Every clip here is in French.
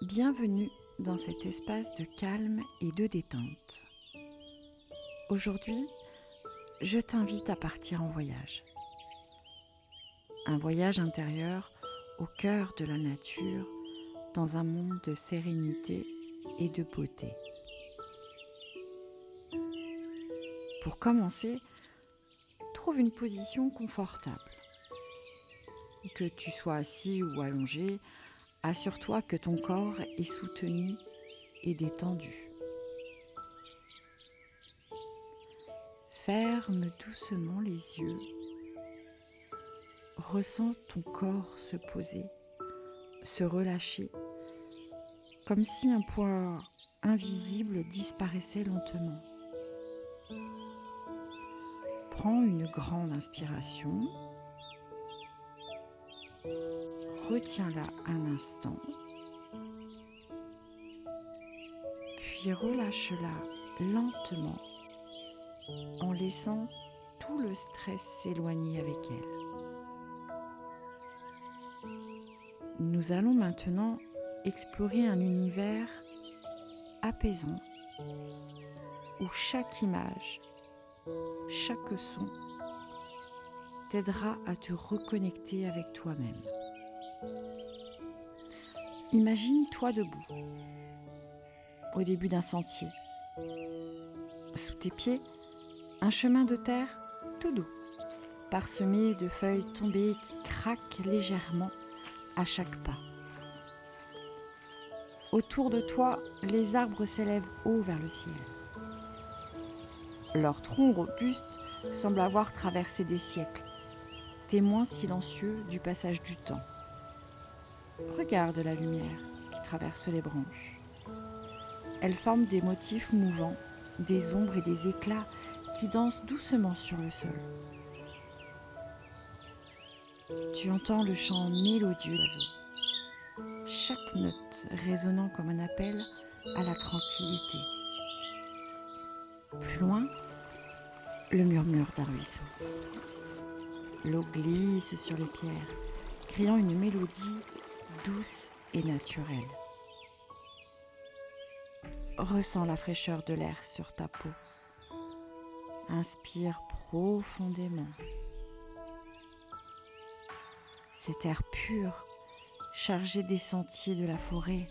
Bienvenue dans cet espace de calme et de détente. Aujourd'hui, je t'invite à partir en voyage. Un voyage intérieur au cœur de la nature, dans un monde de sérénité et de beauté. Pour commencer, trouve une position confortable. Que tu sois assis ou allongé, assure-toi que ton corps est soutenu et détendu. Ferme doucement les yeux. Ressens ton corps se poser, se relâcher, comme si un poids invisible disparaissait lentement. Prends une grande inspiration. Retiens-la un instant. Puis relâche-la lentement en laissant tout le stress s'éloigner avec elle. Nous allons maintenant explorer un univers apaisant où chaque image, chaque son t'aidera à te reconnecter avec toi-même. Imagine-toi debout, au début d'un sentier. Sous tes pieds, un chemin de terre tout doux, parsemé de feuilles tombées qui craquent légèrement à chaque pas. Autour de toi, les arbres s'élèvent haut vers le ciel. Leurs troncs robustes semblent avoir traversé des siècles, témoins silencieux du passage du temps. Regarde la lumière qui traverse les branches. Elle forme des motifs mouvants, des ombres et des éclats qui dansent doucement sur le sol. Tu entends le chant mélodieux d'oiseaux, chaque note résonnant comme un appel à la tranquillité. Plus loin, le murmure d'un ruisseau. L'eau glisse sur les pierres, créant une mélodie douce et naturelle. Ressens la fraîcheur de l'air sur ta peau. Inspire profondément. Cet air pur, chargé des sentiers de la forêt,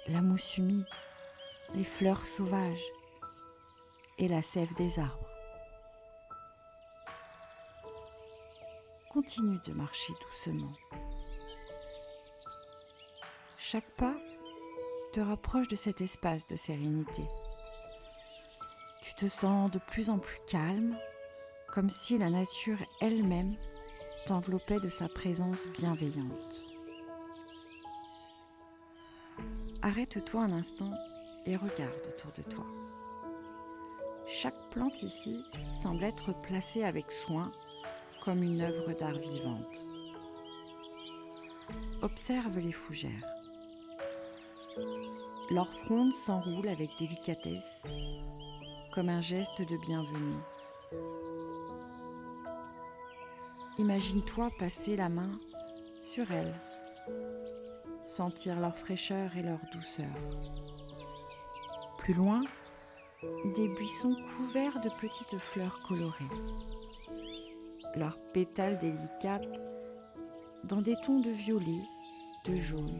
la mousse humide, les fleurs sauvages et la sève des arbres. Continue de marcher doucement. Chaque pas te rapproche de cet espace de sérénité. Tu te sens de plus en plus calme, comme si la nature elle-même t'enveloppait de sa présence bienveillante. Arrête-toi un instant et regarde autour de toi. Chaque plante ici semble être placée avec soin, comme une œuvre d'art vivante. Observe les fougères. Leurs frondes s'enroulent avec délicatesse, comme un geste de bienvenue. Imagine-toi passer la main sur elles, sentir leur fraîcheur et leur douceur. Plus loin, des buissons couverts de petites fleurs colorées. Leurs pétales délicates, dans des tons de violet, de jaune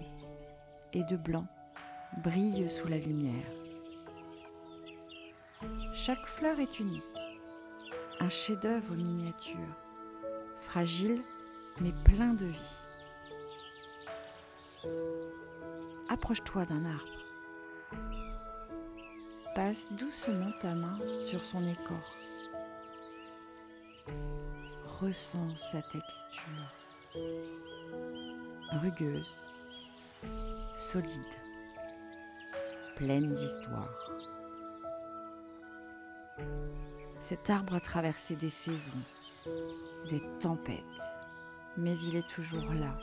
et de blanc, brillent sous la lumière. Chaque fleur est unique, un chef-d'œuvre miniature, fragile mais plein de vie. Approche-toi d'un arbre. Passe doucement ta main sur son écorce. Ressens sa texture, rugueuse, solide, pleine d'histoire. Cet arbre a traversé des saisons, des tempêtes, mais il est toujours là,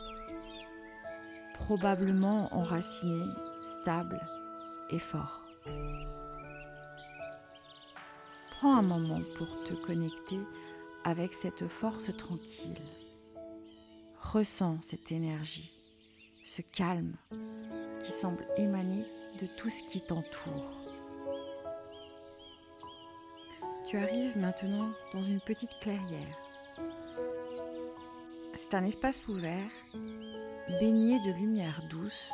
probablement enraciné, stable et fort. Prends un moment pour te connecter avec cette force tranquille. Ressens cette énergie, ce calme qui semble émaner de tout ce qui t'entoure. Tu arrives maintenant dans une petite clairière. C'est un espace ouvert, baigné de lumière douce,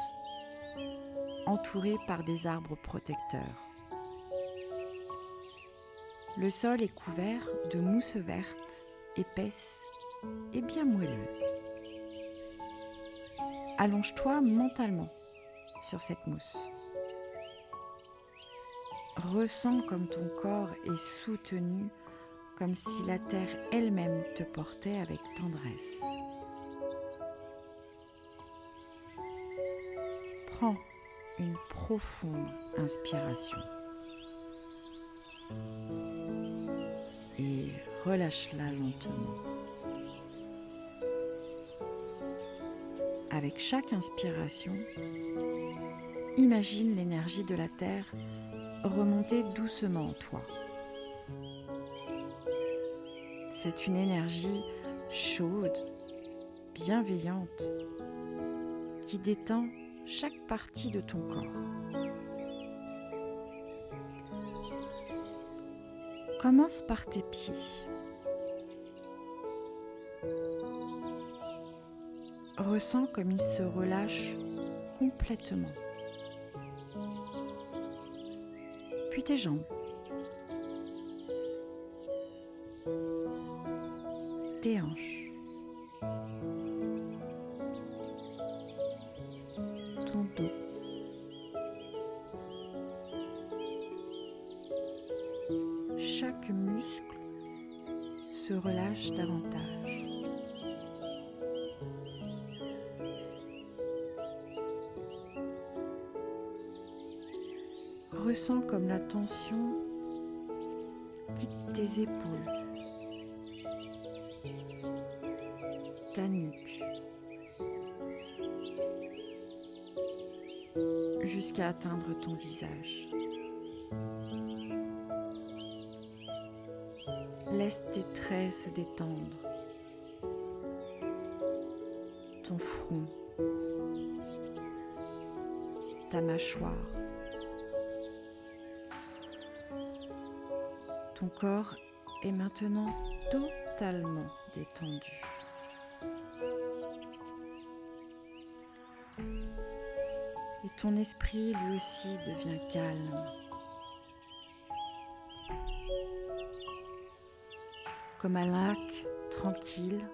entouré par des arbres protecteurs. Le sol est couvert de mousse verte, épaisse et bien moelleuse. Allonge-toi mentalement sur cette mousse. Ressens comme ton corps est soutenu, comme si la terre elle-même te portait avec tendresse. Prends une profonde inspiration et relâche-la lentement. Avec chaque inspiration, imagine l'énergie de la terre remonter doucement en toi. C'est une énergie chaude, bienveillante, qui détend chaque partie de ton corps. Commence par tes pieds. Ressens comme ils se relâchent complètement. Puis tes jambes. Tes hanches. Ton dos. Chaque muscle se relâche davantage. Ressens comme la tension quitte tes épaules, ta nuque, jusqu'à atteindre ton visage. Laisse tes traits se détendre, ton front, ta mâchoire. Ton corps est maintenant totalement détendu. Et ton esprit lui aussi devient calme. Comme un lac tranquille,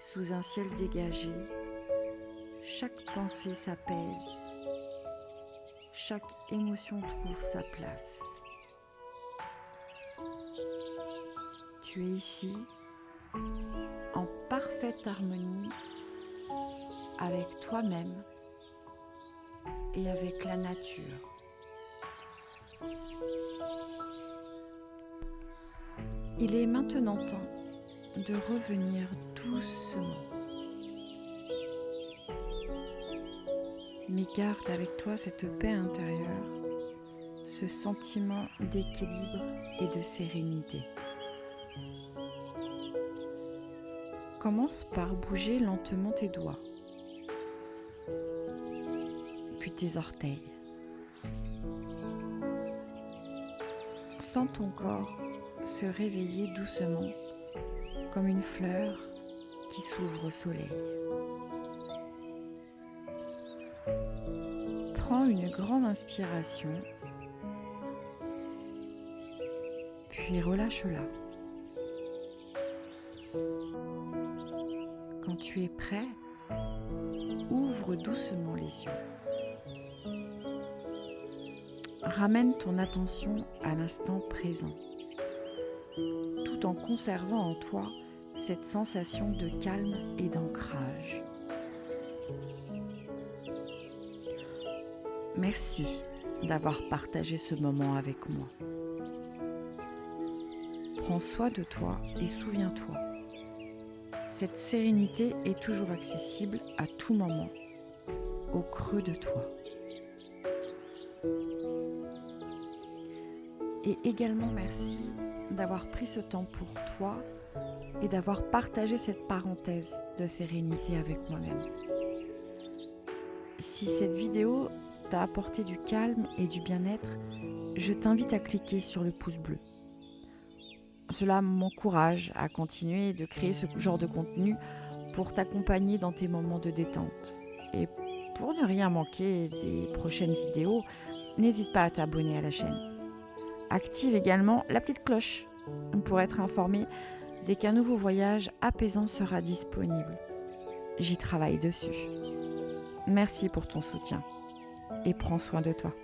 sous un ciel dégagé, chaque pensée s'apaise, chaque émotion trouve sa place. Tu es ici, en parfaite harmonie avec toi-même et avec la nature. Il est maintenant temps de revenir doucement. Mais garde avec toi cette paix intérieure, ce sentiment d'équilibre et de sérénité. Commence par bouger lentement tes doigts, puis tes orteils. Sens ton corps se réveiller doucement comme une fleur qui s'ouvre au soleil. Prends une grande inspiration, puis relâche-la. Quand tu es prêt, ouvre doucement les yeux. Ramène ton attention à l'instant présent, tout en conservant en toi cette sensation de calme et d'ancrage. Merci d'avoir partagé ce moment avec moi. Prends soin de toi et souviens-toi, cette sérénité est toujours accessible à tout moment, au creux de toi. Et également merci d'avoir pris ce temps pour toi et d'avoir partagé cette parenthèse de sérénité avec moi-même. Si cette vidéo t'a apporté du calme et du bien-être, je t'invite à cliquer sur le pouce bleu. Cela m'encourage à continuer de créer ce genre de contenu pour t'accompagner dans tes moments de détente. Et pour ne rien manquer des prochaines vidéos, n'hésite pas à t'abonner à la chaîne. Active également la petite cloche pour être informé dès qu'un nouveau voyage apaisant sera disponible. J'y travaille dessus. Merci pour ton soutien et prends soin de toi.